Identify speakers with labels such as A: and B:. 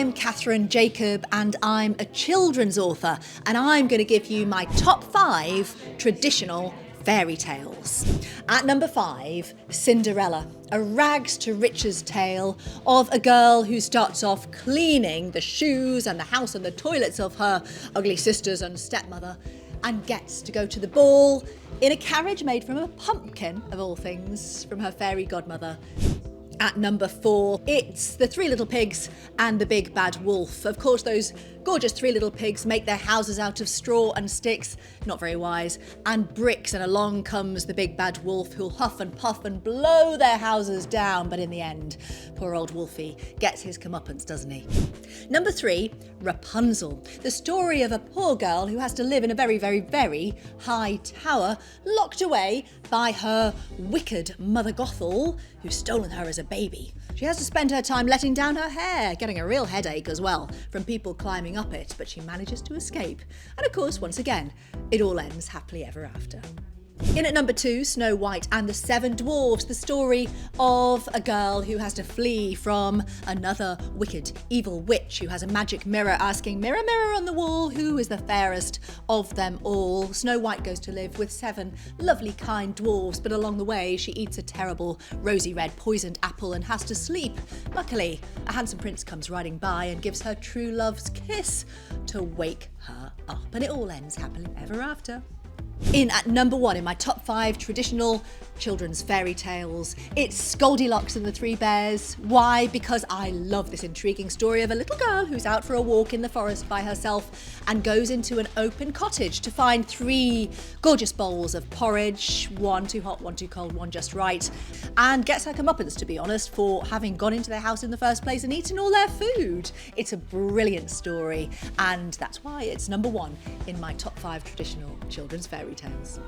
A: I'm Catherine Jacob and I'm a children's author, and I'm going to give you my top 5 traditional fairy tales. At number 5, Cinderella, a rags to riches tale of a girl who starts off cleaning the shoes and the house and the toilets of her ugly sisters and stepmother, and gets to go to the ball in a carriage made from a pumpkin, of all things, from her fairy godmother. At number 4, it's the 3 Little Pigs and the Big Bad Wolf. Of course, those gorgeous 3 Little Pigs make their houses out of straw and sticks, not very wise, and bricks, and along comes the Big Bad Wolf, who'll huff and puff and blow their houses down, but in the end, poor old Wolfie gets his comeuppance, doesn't he? Number 3, Rapunzel, the story of a poor girl who has to live in a very, very, very high tower, locked away by her wicked Mother Gothel, who's stolen her as a baby. She has to spend her time letting down her hair, getting a real headache as well from people climbing up it, but she manages to escape. And of course, once again, it all ends happily ever after. In at number 2, Snow White and the 7 Dwarfs, the story of a girl who has to flee from another wicked, evil witch who has a magic mirror asking, "Mirror, mirror on the wall, who is the fairest of them all?" Snow White goes to live with 7 lovely, kind dwarfs, but along the way she eats a terrible rosy red poisoned apple and has to sleep. Luckily, a handsome prince comes riding by and gives her true love's kiss to wake her up, and it all ends happily ever after. In at number 1 in my top 5 traditional children's fairy tales, it's Goldilocks and the 3 Bears. Why? Because I love this intriguing story of a little girl who's out for a walk in the forest by herself and goes into an open cottage to find 3 gorgeous bowls of porridge, 1 too hot, 1 too cold, 1 just right, and gets her comeuppance, to be honest, for having gone into their house in the first place and eaten all their food. It's a brilliant story, and that's why it's number 1 in my top 5 traditional children's fairy tales.